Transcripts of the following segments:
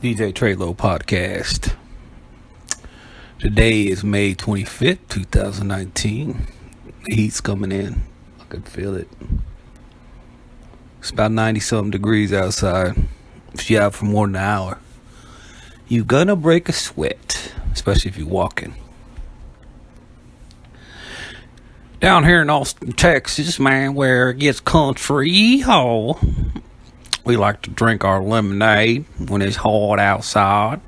DJ Treylow podcast. Today is May 25th, 2019. The heat's coming in. I can feel it. It's about 90-something degrees outside. If you're out for more than an hour, you're gonna break a sweat, especially if you're walking. Down here in Austin, Texas, man, where it gets country, we like to drink our lemonade when it's hot outside.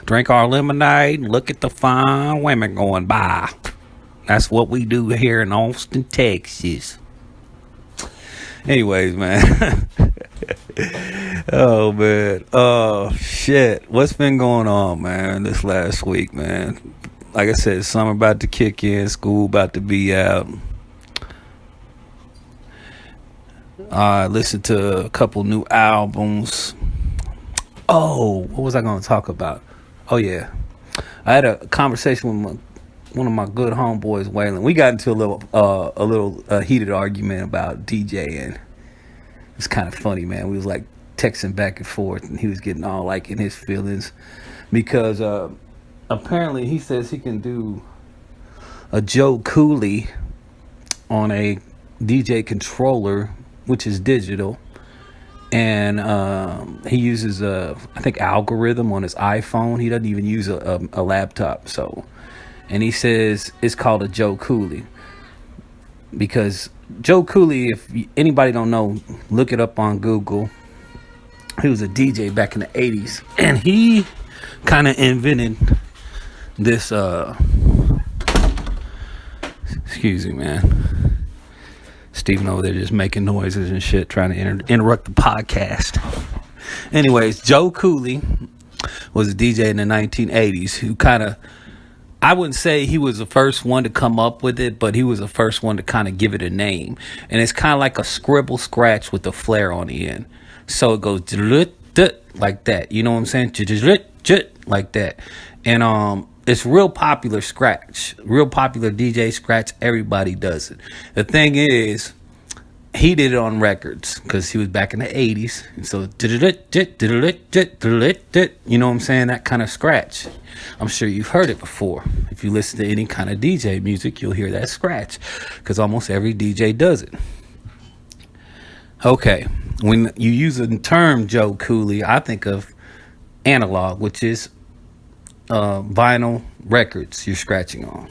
Drink our lemonade and look at the fine women going by. That's what we do here in Austin, Texas. Anyways, man. Shit. What's been going on, man, this last week, man? Like I said, summer about to kick in, school about to be out. I listened to a couple new albums. What was I going to talk about? Oh, yeah. I had a conversation with one of my good homeboys, Waylon. We got into a little heated argument about DJing. It's kind of funny, man. We was like texting back and forth, and he was getting all like in his feelings because apparently he says he can do a Joe Cooley on a DJ controller, which is digital, and he uses I think algorithm on his iPhone. He doesn't even use a laptop. And he says it's called a Joe Cooley because Joe Cooley, if anybody don't know, look it up on Google. He was a DJ back in the 80s, and he kind of invented this excuse me, man. Steven over there just making noises and shit, trying to interrupt the podcast. Anyways, Joe Cooley was a DJ in the 1980s who kind of, I wouldn't say he was the first one to come up with it, but he was the first one to kind of give it a name. And it's kind of like a scribble scratch with a flare on the end. So it goes like that. You know what I'm saying? Like that. And it's real popular scratch, real popular DJ scratch. Everybody does it. The thing is, he did it on records because he was back in the 80s. And so, you know what I'm saying? That kind of scratch. I'm sure you've heard it before. If you listen to any kind of DJ music, you'll hear that scratch because almost every DJ does it. Okay. When you use the term Joe Cooley, I think of analog, which is vinyl records you're scratching on,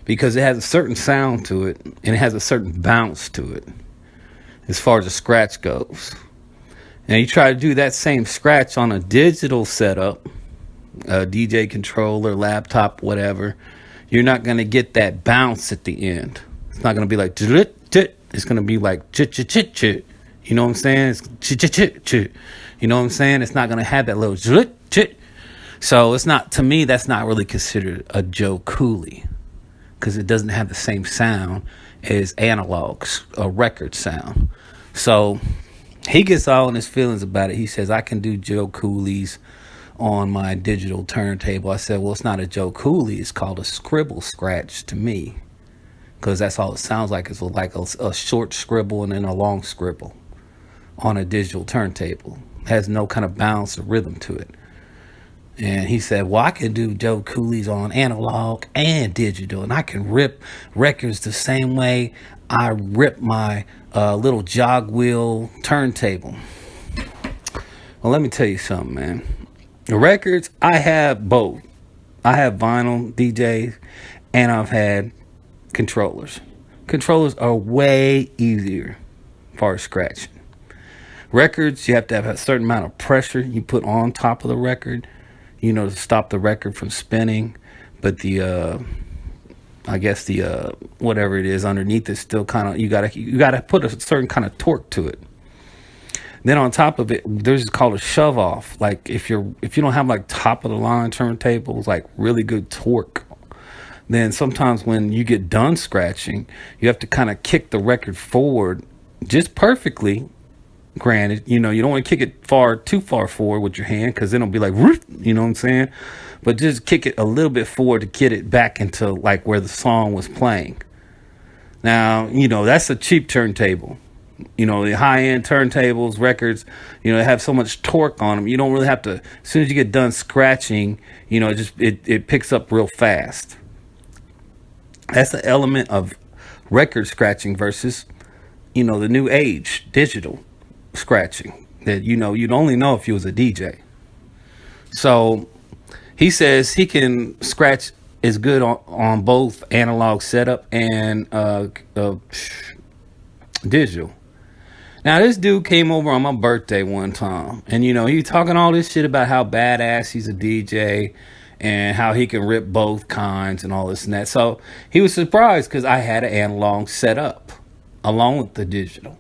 because it has a certain sound to it and it has a certain bounce to it as far as the scratch goes. And you try to do that same scratch on a digital setup, a DJ controller, laptop, whatever, you're not going to get that bounce at the end. It's not going to be like it's going to be like chit. You know what I'm saying? It's chit. You know what I'm saying? It's not going to have that little chit. So it's not, to me, that's not really considered a Joe Cooley because it doesn't have the same sound as analog, a record sound. So he gets all in his feelings about it. He says, I can do Joe Cooleys on my digital turntable. I said, well, it's not a Joe Cooley. It's called a scribble scratch to me because that's all it sounds like. It's like a short scribble and then a long scribble on a digital turntable. It has no kind of bounce or rhythm to it. And he said, well, I can do Joe Cooley's on analog and digital, and I can rip records the same way I rip my little jog wheel turntable. Well, let me tell you something, man. The records, I have both. I have vinyl DJs, and I've had controllers. Controllers are way easier for scratching. Records, you have to have a certain amount of pressure you put on top of the record, to stop the record from spinning. But whatever it is underneath is still kind of, you gotta put a certain kind of torque to it. Then on top of it, there's called a shove off. Like if you don't have like top of the line turntables, like really good torque, then sometimes when you get done scratching, you have to kind of kick the record forward just perfectly. Granted, you don't want to kick it too far forward with your hand because then it'll be like, you know what I'm saying? But just kick it a little bit forward to get it back into like where the song was playing. Now, that's a cheap turntable. The high-end turntables, records, they have so much torque on them. You don't really have to, as soon as you get done scratching, it picks up real fast. That's the element of record scratching versus, the new age digital scratching that, you'd only know if you was a DJ. So he says he can scratch as good on both analog setup and digital. Now, this dude came over on my birthday one time, and, he was talking all this shit about how badass he's a DJ and how he can rip both kinds and all this and that. So he was surprised because I had an analog set up along with the digital.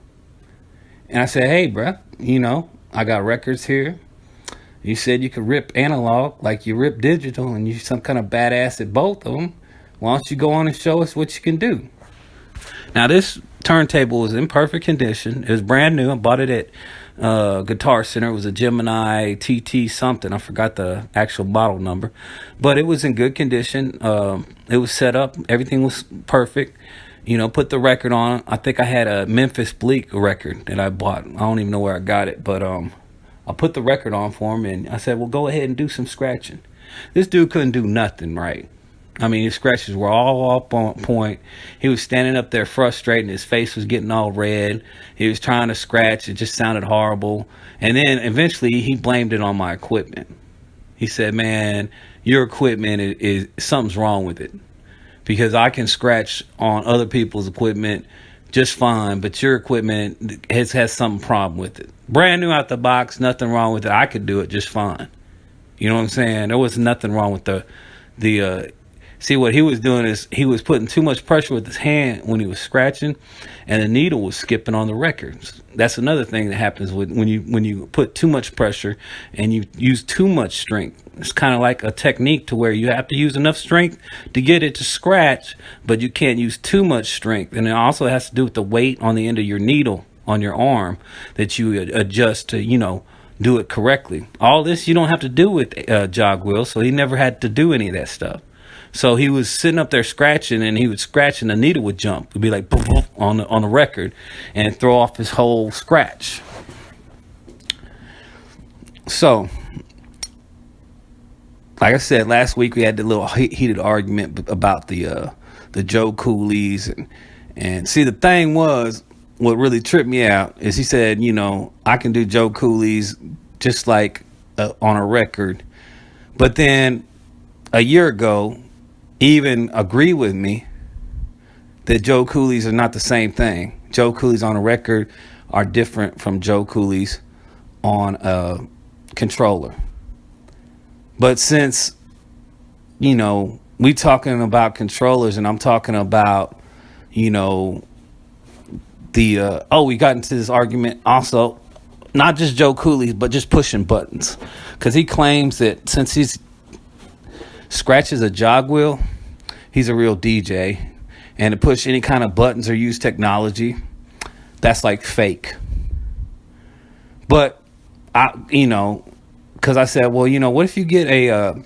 And I said, hey, bruh, I got records here. You said you could rip analog like you rip digital, and you're some kind of badass at both of them. Why don't you go on and show us what you can do? Now, this turntable was in perfect condition. It was brand new. I bought it at Guitar Center. It was a Gemini TT something. I forgot the actual model number. But it was in good condition. It was set up. Everything was perfect. Put the record on. I think I had a Memphis Bleak record that I bought. I don't even know where I got it. But I put the record on for him, and I said, well, go ahead and do some scratching. This dude couldn't do nothing right. I mean, his scratches were all up on point. He was standing up there frustrated. His face was getting all red. He was trying to scratch. It just sounded horrible. And then eventually he blamed it on my equipment. He said, man, your equipment is something's wrong with it. Because I can scratch on other people's equipment just fine, but your equipment has some problem with it. Brand new out the box, nothing wrong with it. I could do it just fine. You know what I'm saying? There was nothing wrong with the see, what he was doing is he was putting too much pressure with his hand when he was scratching, and the needle was skipping on the records. That's another thing that happens when you put too much pressure and you use too much strength. It's kind of like a technique to where you have to use enough strength to get it to scratch, but you can't use too much strength. And it also has to do with the weight on the end of your needle on your arm that you adjust to, do it correctly. All this you don't have to do with jog wheel, so he never had to do any of that stuff. So he was sitting up there scratching, and he would scratch, and the needle would jump. It would be like boom, boom, on the record and throw off his whole scratch. So, like I said, last week we had the little heated argument about the Joe Coolies. And see, the thing was, what really tripped me out is he said, I can do Joe Coolies just like on a record. But then a year ago, even agree with me that Joe Coolies are not the same thing. Joe Coolies on a record are different from Joe Coolies on a controller. But since, we talking about controllers, and I'm talking about, we got into this argument also, not just Joe Coolies, but just pushing buttons. Because he claims that since he's scratches a jog wheel, he's a real DJ, and to push any kind of buttons or use technology, that's like fake. But because I said, well, what if you get a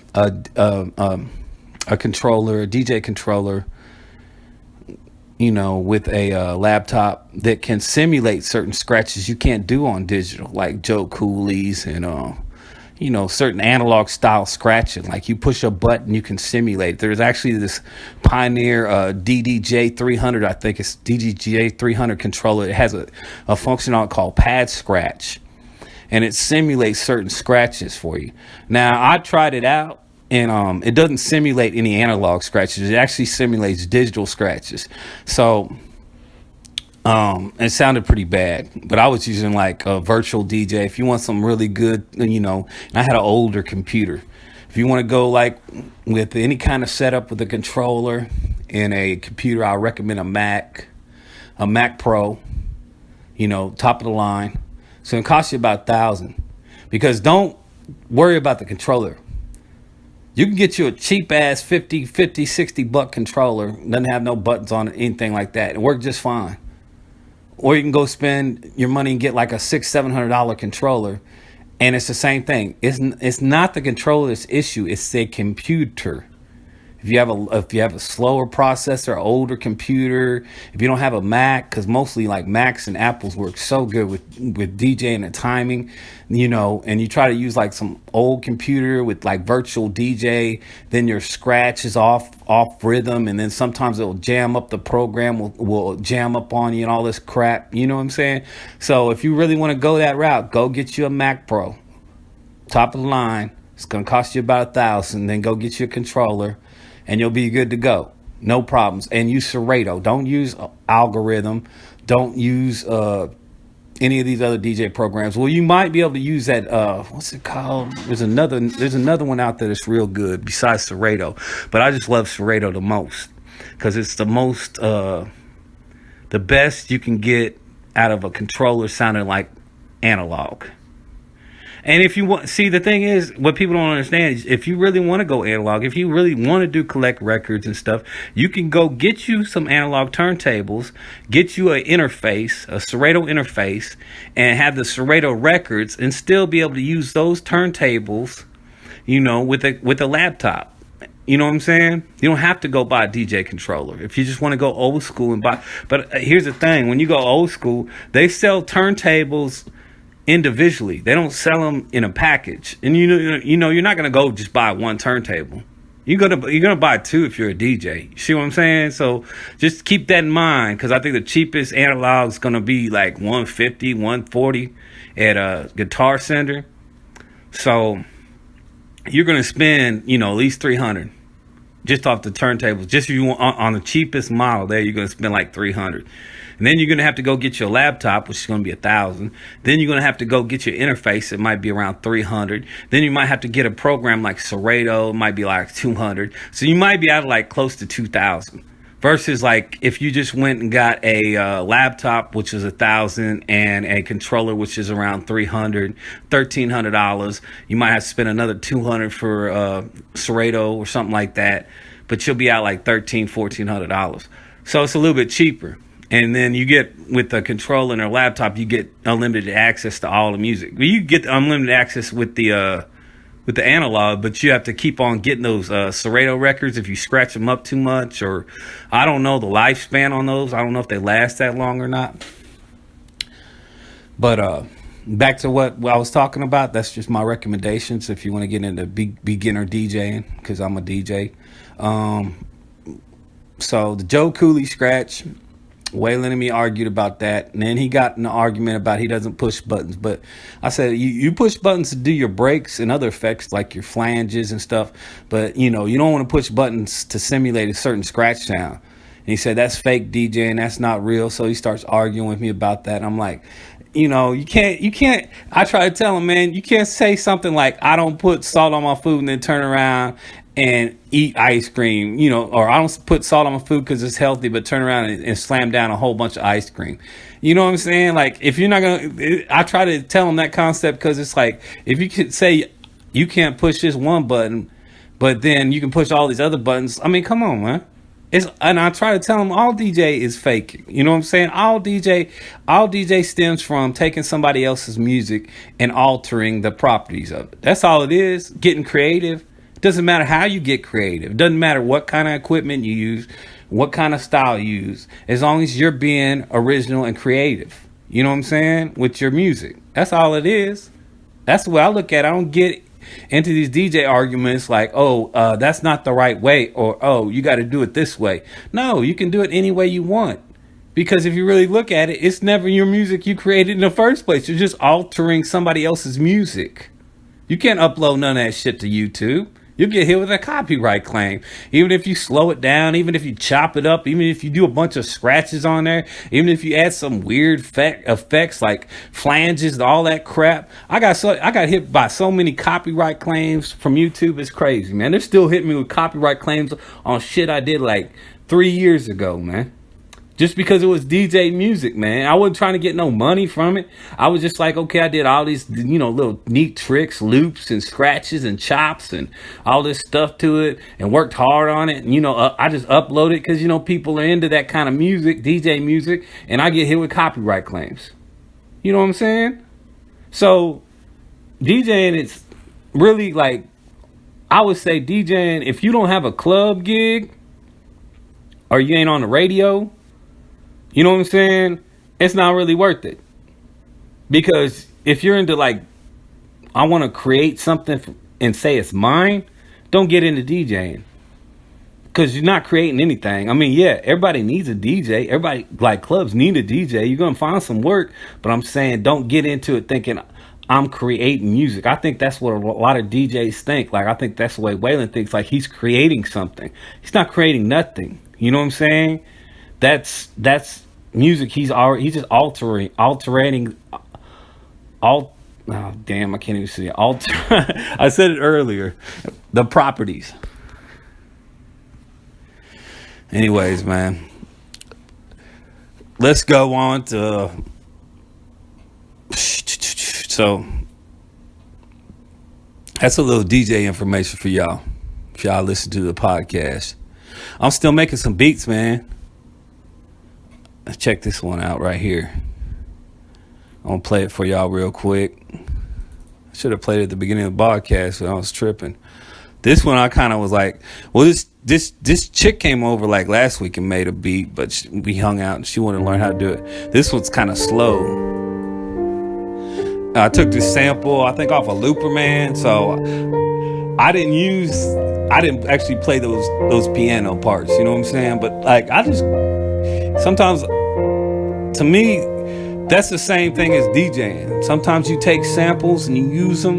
controller, a DJ controller, with a laptop that can simulate certain scratches you can't do on digital, like Joe Coolies and certain analog style scratching. Like you push a button, you can simulate. There's actually this Pioneer DDJ 300, I think it's DDJ 300 controller. It has a function on it called Pad Scratch, and it simulates certain scratches for you. Now, I tried it out, and it doesn't simulate any analog scratches. It actually simulates digital scratches. So it sounded pretty bad, but I was using like a virtual DJ. If you want some really good, and I had an older computer. If you want to go like with any kind of setup with a controller and a computer, I recommend a Mac Pro, top of the line. So it costs you about $1,000, because don't worry about the controller. You can get you a cheap ass $50, $60 controller, doesn't have no buttons on it, anything like that. It works just fine. Or you can go spend your money and get like a $600-$700 controller, and it's the same thing. It's not the controller's issue, it's the computer. if you have a slower processor, older computer, if you don't have a Mac, because mostly like Macs and Apples work so good with DJing and timing, and you try to use like some old computer with like virtual DJ, then your scratch is off rhythm, and then sometimes it'll jam up, the program will jam up on you and all this crap. You know what I'm saying? So if you really want to go that route, go get you a Mac Pro, top of the line. It's gonna cost you about $1,000. Then go get you a controller, and you'll be good to go. No problems. And use Serato. Don't use Algorithm. Don't use any of these other DJ programs. Well, you might be able to use that. What's it called? There's another one out there that's real good besides Serato. But I just love Serato the most because it's the most the best you can get out of a controller sounding like analog. And if you want, see, the thing is, what people don't understand is if you really want to go analog, if you really want to do collect records and stuff, you can go get you some analog turntables, get you an interface, a Serato interface, and have the Serato records and still be able to use those turntables, with a laptop. You know what I'm saying? You don't have to go buy a DJ controller if you just want to go old school and buy. But here's the thing: when you go old school, they sell turntables individually. They don't sell them in a package. And you're not gonna go just buy one turntable. You're gonna buy two if you're a DJ. You see what I'm saying? So just keep that in mind, because I think the cheapest analog is gonna be like 150, 140 at a Guitar Center. So you're gonna spend at least 300 just off the turntables. Just if you want on the cheapest model there, you're gonna spend like 300. And then you're going to have to go get your laptop, which is going to be $1,000. Then you're going to have to go get your interface. It might be around 300. Then you might have to get a program like Serato. It might be like 200. So you might be out of like close to 2,000. Versus like if you just went and got a laptop, which is $1,000, and a controller, which is around $300, $1,300. You might have to spend another $200 for Serato or something like that. But you'll be out like $1,300, $1,400. So it's a little bit cheaper. And then you get, with the controller and a laptop, you get unlimited access to all the music. You get unlimited access with the analog, but you have to keep on getting those Serato records if you scratch them up too much, or I don't know the lifespan on those. I don't know if they last that long or not. But back to what I was talking about, that's just my recommendations if you want to get into beginner DJing, because I'm a DJ. So the Joe Cooley scratch, Waylon and me argued about that, and then he got in an argument about he doesn't push buttons. But I said, you push buttons to do your breaks and other effects like your flanges and stuff, but you don't want to push buttons to simulate a certain scratch sound. And he said that's fake DJing, that's not real. So he starts arguing with me about that, and I'm like, you can't. I try to tell him, man, you can't say something like, I don't put salt on my food and then turn around and eat ice cream, or I don't put salt on my food because it's healthy, but turn around and slam down a whole bunch of ice cream. You know what I'm saying? Like, if you're not gonna, I try to tell them that concept, because it's like, if you could say you can't push this one button, but then you can push all these other buttons. I mean, come on, man. And I try to tell them all DJ is fake. You know what I'm saying? All DJ stems from taking somebody else's music and altering the properties of it. That's all it is. Getting creative. Doesn't matter how you get creative. It doesn't matter what kind of equipment you use, what kind of style you use, as long as you're being original and creative. You know what I'm saying? With your music. That's all it is. That's the way I look at it. I don't get into these DJ arguments like, that's not the right way, or, you got to do it this way. No, you can do it any way you want. Because if you really look at it, it's never your music you created in the first place. You're just altering somebody else's music. You can't upload none of that shit to YouTube. You'll get hit with a copyright claim. Even if you slow it down, even if you chop it up, even if you do a bunch of scratches on there, even if you add some weird effects like flanges and all that crap. I got hit by so many copyright claims from YouTube. It's crazy, man. They're still hitting me with copyright claims on shit I did like 3 years ago, man. Just because it was DJ music, man. I wasn't trying to get no money from it. I was just like, okay, I did all these, little neat tricks, loops and scratches and chops and all this stuff to it, and worked hard on it. And, I just uploaded because, people are into that kind of music, DJ music, and I get hit with copyright claims. You know what I'm saying? So DJing is really like, I would say DJing, if you don't have a club gig or you ain't on the radio, you know what I'm saying? It's not really worth it. Because if you're into like, I want to create something and say it's mine, don't get into DJing. Because you're not creating anything. I mean, yeah, everybody needs a DJ. Everybody, like clubs, need a DJ. You're going to find some work. But I'm saying don't get into it thinking I'm creating music. I think that's what a lot of DJs think. Like, I think that's the way Waylon thinks. Like, he's creating something. He's not creating nothing. You know what I'm saying? That's music. He's just altering. Oh, damn, I can't even see it. I said it earlier. The properties. Anyways, man. Let's go on to... So, that's a little DJ information for y'all. If y'all listen to the podcast. I'm still making some beats, man. Let's check this one out right here. I'm going to play it for y'all real quick. I should have played it at the beginning of the podcast, but I was tripping. This one I kind of was like, well, this chick came over like last week and made a beat, but we hung out and she wanted to learn how to do it. This one's kind of slow. I took this sample, I think off a Looper, man. So I didn't actually play those piano parts, you know what I'm saying? But like, sometimes to me, that's the same thing as DJing. Sometimes you take samples and you use them,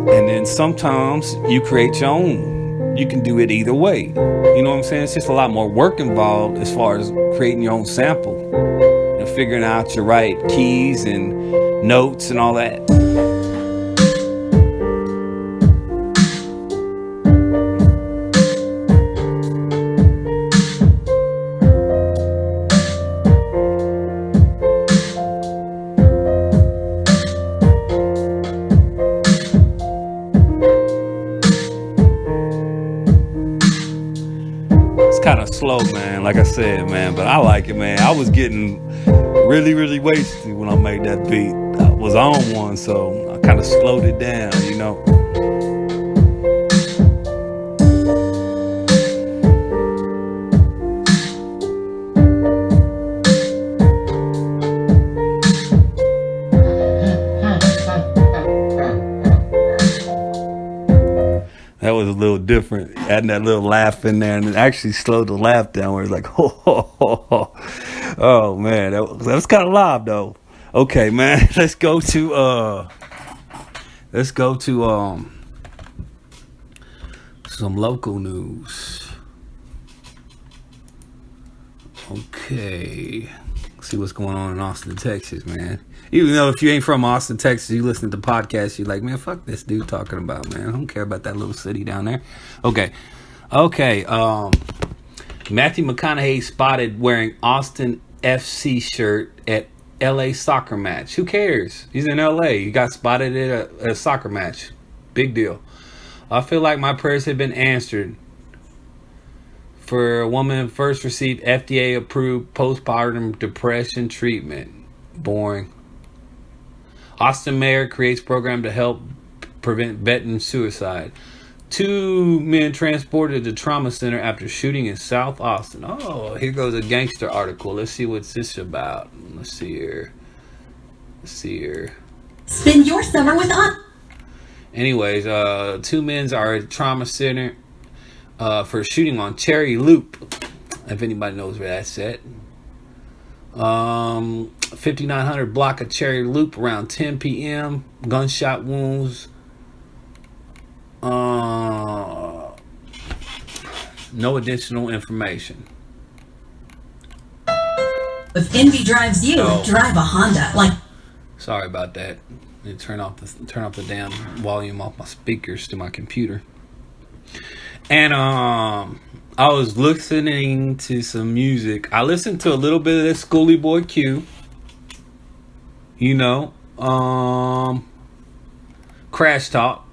and then sometimes you create your own. You can do it either way. You know what I'm saying? It's just a lot more work involved as far as creating your own sample and figuring out your right keys and notes and all that. Kind of slow, man, like I said, man, but I like it, man. I was getting really, really wasted when I made that beat. I was on one, so I kind of slowed it down, you know. That was a little different, adding that little laugh in there, and it actually slowed the laugh down where it's like, oh man, that was kind of live though. Okay, man, let's go to some local news. Okay, see what's going on in Austin, Texas, man. Even though if you ain't from Austin, Texas, you listen to the podcast, you're like, man, fuck this dude talking about, man. I don't care about that little city down there. Okay. Matthew McConaughey spotted wearing Austin FC shirt at LA soccer match. Who cares? He's in LA. He got spotted at a soccer match. Big deal. I feel like my prayers have been answered. For a woman first received FDA-approved postpartum depression treatment. Boring. Austin mayor creates program to help prevent veteran suicide. 2 men transported to trauma center after shooting in South Austin. Oh, here goes a gangster article. Let's see what's this about. Let's see here. Spend your summer with us. Anyways, 2 men are at trauma center for shooting on Cherry Loop. If anybody knows where that's at. 5900 block of Cherry Loop around 10 p.m. Gunshot wounds. No additional information. If envy drives you, drive a Honda. Sorry about that. Let me turn off the damn volume off my speakers to my computer. And I was listening to some music. I listened to a little bit of this Schoolie Boy Q. You know, Crash Talk.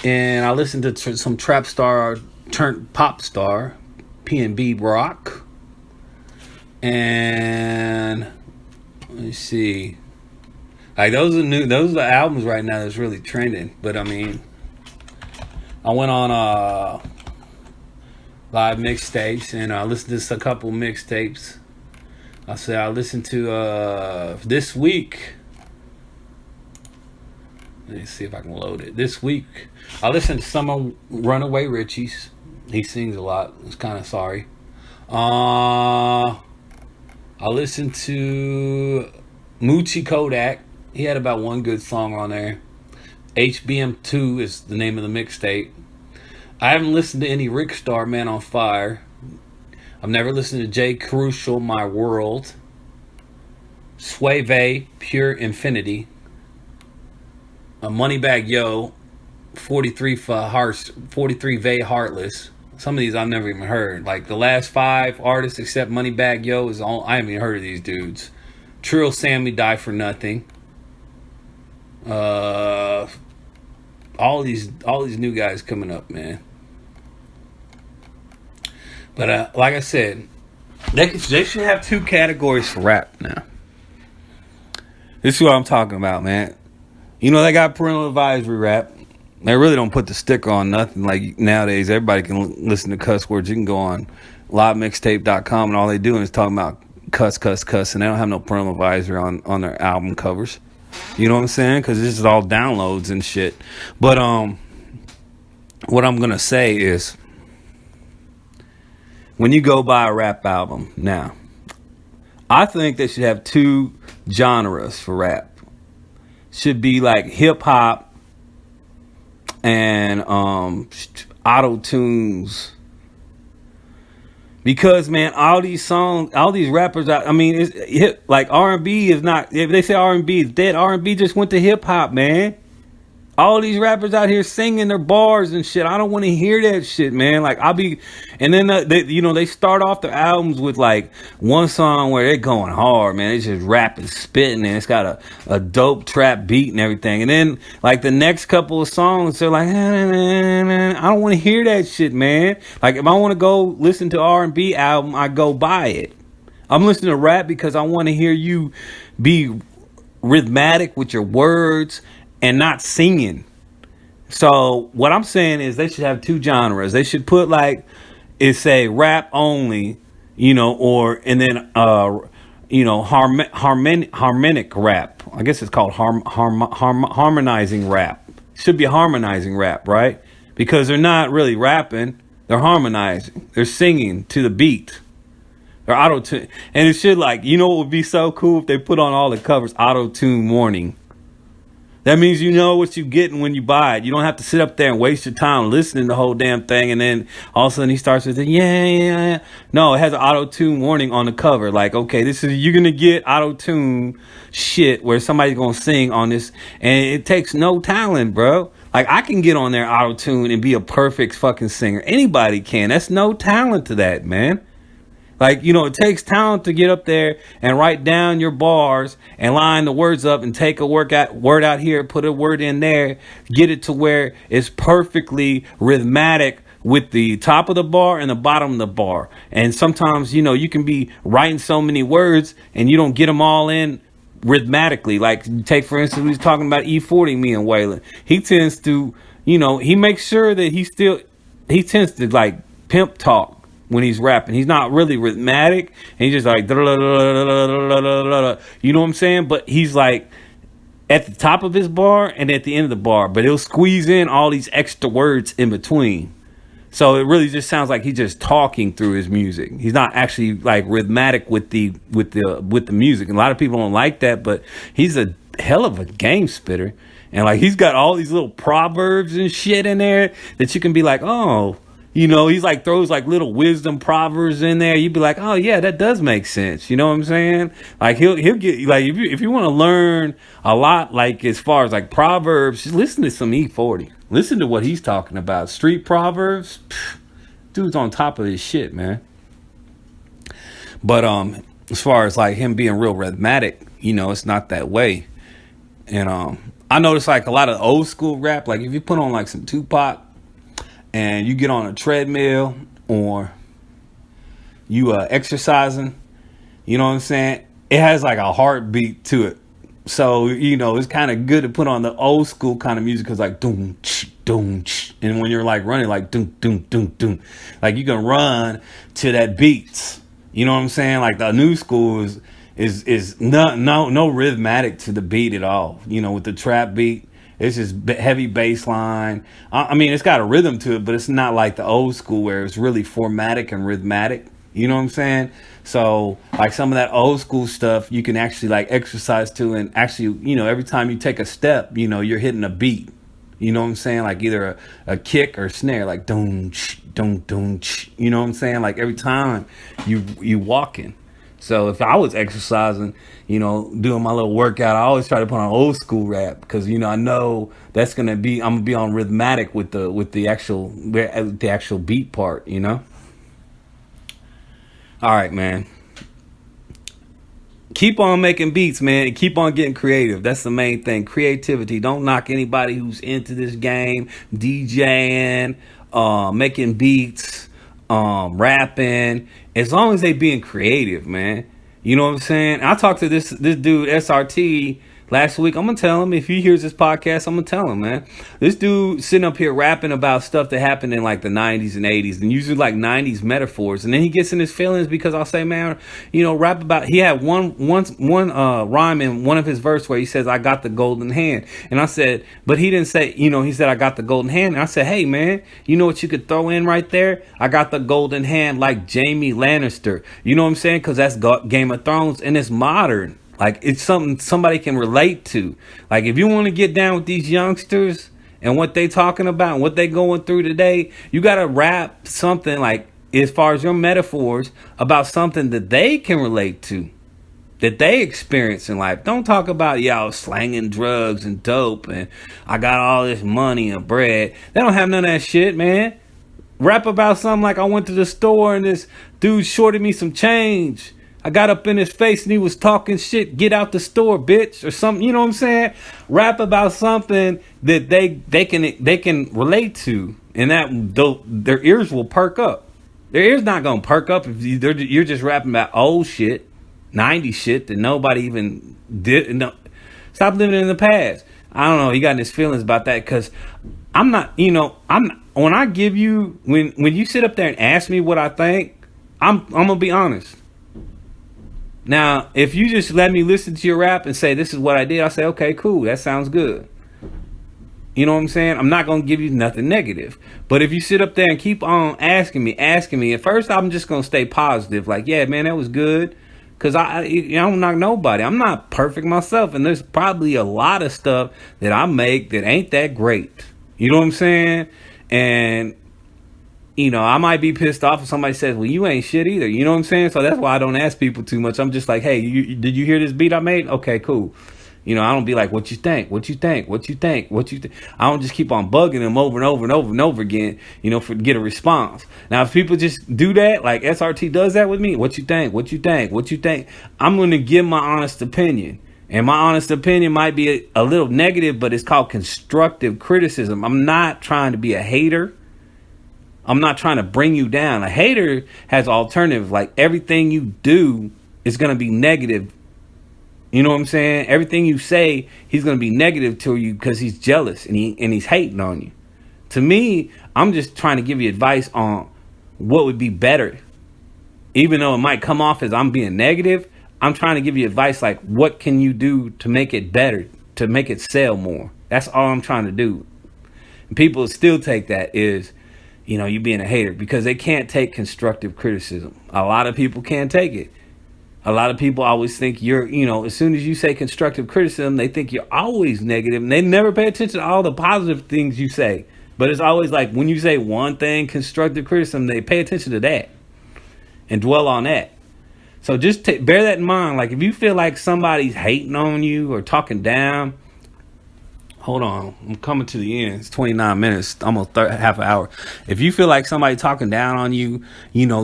And I listened to some trap star turned pop star, P&B Rock. And let me see. Like those are new. Those are albums right now that's really trending. But I mean, I went on live mixtapes and I listened to a couple mixtapes. I listened to this week. Let me see if I can load it. This week, I listened to some of Runaway Richie's. He sings a lot. It's kind of sorry. I listened to Moochie Kodak. He had about one good song on there. HBM2 is the name of the mixtape. I haven't listened to any Rick Starr, Man on Fire. I've never listened to Jay Crucial, My World. Suave, Pure Infinity. Moneybag Yo, 43 Vay Heartless. Some of these I've never even heard. Like the last 5 artists except Moneybag Yo is all I haven't even heard of these dudes. Trill Sammy, Die for Nothing. All these new guys coming up, man. But like I said, they should have 2 categories for rap now. This is what I'm talking about, man. You know, they got parental advisory rap. They really don't put the sticker on nothing. Like nowadays, everybody can listen to cuss words. You can go on livemixtape.com and all they doing is talking about cuss, and they don't have no parental advisory on their album covers. You know what I'm saying? Because this is all downloads and shit. But what I'm gonna say is, when you go buy a rap album now, I think they should have 2 genres for rap. Should be like hip hop and auto tunes. Because man, all these songs, all these rappers, I mean, it's like R&B is not. If they say R&B is dead, R&B just went to hip hop, man. All these rappers out here singing their bars and shit. I don't want to hear that shit, man. Like and then they start off their albums with like one song where they're going hard, man. They just rapping, spitting, and it's got a dope trap beat and everything. And then like the next couple of songs, they're like, I don't want to hear that shit, man. Like if I want to go listen to R&B album, I go buy it. I'm listening to rap because I want to hear you be rhythmic with your words and not singing. So what I'm saying is they should have 2 genres. They should put like it's say rap only, and then harmonic rap. I guess it's called harmonizing rap. Should be harmonizing rap, right? Because they're not really rapping, they're harmonizing. They're singing to the beat. They're auto-tune. And it should what would be so cool if they put on all the covers auto-tune warning. That means you know what you're getting when you buy it. You don't have to sit up there and waste your time listening to the whole damn thing. And then all of a sudden he starts with yeah. No, it has an auto-tune warning on the cover. Like, okay, you're going to get auto-tune shit where somebody's going to sing on this. And it takes no talent, bro. Like, I can get on there auto-tune and be a perfect fucking singer. Anybody can. That's no talent to that, man. Like, it takes talent to get up there and write down your bars and line the words up and take a word out here, put a word in there, get it to where it's perfectly rhythmic with the top of the bar and the bottom of the bar. And sometimes, you can be writing so many words and you don't get them all in rhythmically. Like, take, for instance, we was talking about E40, me and Waylon. He tends to, he makes sure that he tends to, like, pimp talk. When he's rapping, he's not really rhythmic, and he's just like, you know what I'm saying? But he's like at the top of his bar and at the end of the bar, but he'll squeeze in all these extra words in between. So it really just sounds like he's just talking through his music. He's not actually like rhythmic with the music. And a lot of people don't like that, but he's a hell of a game spitter, and like he's got all these little proverbs and shit in there that you can be like, oh. He's like throws like little wisdom proverbs in there. You'd be like, oh yeah, that does make sense. You know what I'm saying? Like he'll get like if you want to learn a lot, like as far as like proverbs, just listen to some E40. Listen to what he's talking about. Street proverbs. Dude's on top of his shit, man. But as far as like him being real rhythmic, it's not that way. And I noticed like a lot of old school rap, like if you put on like some Tupac and you get on a treadmill or you exercising, you know what I'm saying? It has like a heartbeat to it. So, it's kind of good to put on the old school kind of music because like doom, and when you're like running like doom, like you can run to that beats. You know what I'm saying? Like the new school is no rhythmatic to the beat at all. With the trap beat, it's just heavy bass line. I mean, it's got a rhythm to it, but it's not like the old school where it's really formatic and rhythmatic. You know what I'm saying? So like some of that old school stuff, you can actually like exercise to, and actually, every time you take a step, you're hitting a beat. You know what I'm saying? Like either a kick or snare, like doom, doom. You know what I'm saying? Like every time you walking. So if I was exercising, doing my little workout, I always try to put on old school rap because I know that's I'm gonna be on rhythmatic with the actual beat part. All right, man. Keep on making beats, man, and keep on getting creative. That's the main thing. Creativity. Don't knock anybody who's into this game, DJing, making beats, rapping. As long as they being creative, man. You know what I'm saying? I talked to this dude, SRT, last week. I'm going to tell him, if he hears this podcast, I'm going to tell him, man. This dude sitting up here rapping about stuff that happened in like the 90s and 80s and usually like 90s metaphors. And then he gets in his feelings because I'll say, man, rap about, he had one rhyme in one of his verse where he says, I got the golden hand. And I said, but he didn't say, he said, I got the golden hand. And I said, hey, man, you know what you could throw in right there? I got the golden hand like Jamie Lannister. You know what I'm saying? Because that's Game of Thrones and it's modern. Like, it's something somebody can relate to. Like, if you want to get down with these youngsters and what they talking about and what they going through today, you got to rap something, like, as far as your metaphors, about something that they can relate to, that they experience in life. Don't talk about y'all slanging drugs and dope and I got all this money and bread. They don't have none of that shit, man. Rap about something like I went to the store and this dude shorted me some change. I got up in his face and he was talking shit. Get out the store, bitch, or something. You know what I'm saying? Rap about something that they can relate to, and that their ears will perk up. Their ears not gonna perk up if you're just rapping about old shit, 90s shit that nobody even did. No, stop living in the past. I don't know. He got in his feelings about that because I'm not. When I give you when you sit up there and ask me what I think, I'm gonna be honest. Now, if you just let me listen to your rap and say, this is what I did, I'll say, okay, cool, that sounds good. You know what I'm saying? I'm not going to give you nothing negative. But if you sit up there and keep on asking me, at first I'm just going to stay positive. Like, yeah, man, that was good. Because I don't knock nobody. I'm not perfect myself. And there's probably a lot of stuff that I make that ain't that great. You know what I'm saying? And I might be pissed off if somebody says, well, you ain't shit either. You know what I'm saying? So that's why I don't ask people too much. I'm just like, hey, did you hear this beat I made? Okay, cool. I don't be like, what you think? I don't just keep on bugging them over and over and over and over again, to get a response. Now, if people just do that, like SRT does that with me, what you think? I'm going to give my honest opinion. And my honest opinion might be a little negative, but it's called constructive criticism. I'm not trying to be a hater. I'm not trying to bring you down. A hater has alternative. Like everything you do is going to be negative. You know what I'm saying? Everything you say, he's going to be negative to you because he's jealous and he's hating on you. To me, I'm just trying to give you advice on what would be better. Even though it might come off as I'm being negative, I'm trying to give you advice like what can you do to make it better, to make it sell more. That's all I'm trying to do. And people still take that is, you being a hater because they can't take constructive criticism. A lot of people can't take it. A lot of people always think you're, as soon as you say constructive criticism, they think you're always negative and they never pay attention to all the positive things you say. But it's always like when you say one thing, constructive criticism, they pay attention to that and dwell on that. So just bear that in mind. Like if you feel like somebody's hating on you or talking down, hold on, I'm coming to the end. It's 29 minutes, almost half an hour. If you feel like somebody talking down on you,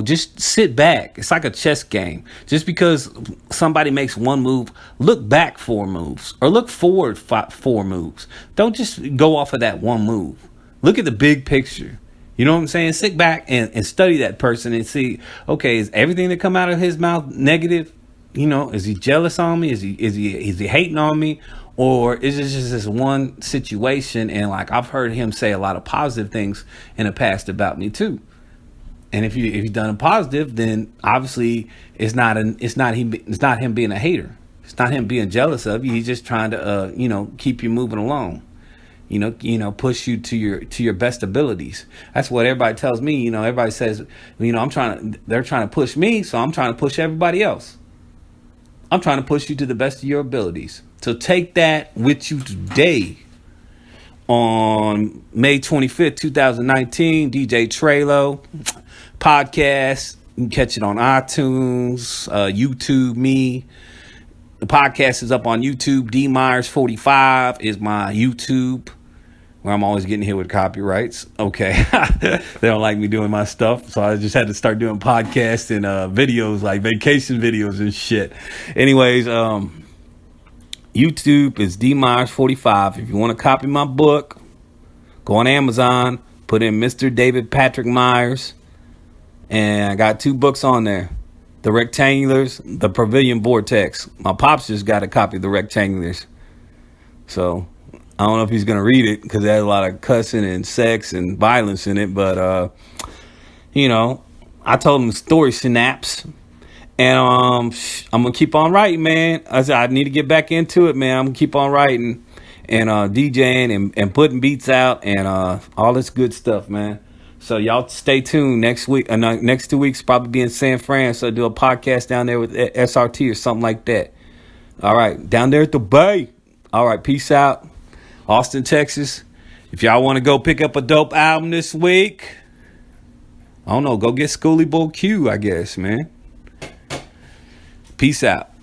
just sit back. It's like a chess game. Just because somebody makes one move, look back 4 moves or look forward 4 moves. Don't just go off of that one move. Look at the big picture. You know what I'm saying? Sit back and study that person and see, okay, is everything that come out of his mouth negative? is he jealous on me? Is he hating on me? Or is it just this one situation? And like, I've heard him say a lot of positive things in the past about me too. And if you've done a positive, then obviously it's not him being a hater. It's not him being jealous of you. He's just trying to keep you moving along. Push you to your best abilities. That's what everybody tells me. Everybody says, they're trying to push me, so I'm trying to push everybody else. I'm trying to push you to the best of your abilities. So take that with you today. On May 25th, 2019, DJ Treylow podcast. You can catch it on iTunes, YouTube, me. The podcast is up on YouTube. D Myers 45 is my YouTube, where I'm always getting hit with copyrights. Okay. They don't like me doing my stuff, so I just had to start doing podcasts and videos, like vacation videos and shit. Anyways, YouTube is D Myers 45. If you want to copy my book, go on Amazon, put in Mr. David Patrick Myers, and I got 2 books on there. The Rectangulars, the Pavilion Vortex. My pops just got a copy of the Rectangulars. So I don't know if he's going to read it because it has a lot of cussing and sex and violence in it. But, I told him the story synapse. And I'm going to keep on writing, man. I said, I need to get back into it, man. I'm going to keep on writing and DJing and putting beats out and all this good stuff, man. So y'all stay tuned next week. Next 2 weeks, probably be in San Fran. So do a podcast down there with SRT or something like that. All right. Down there at the Bay. All right. Peace out. Austin, Texas. If y'all want to go pick up a dope album this week, I don't know. Go get Schoolie Bull Q, I guess, man. Peace out.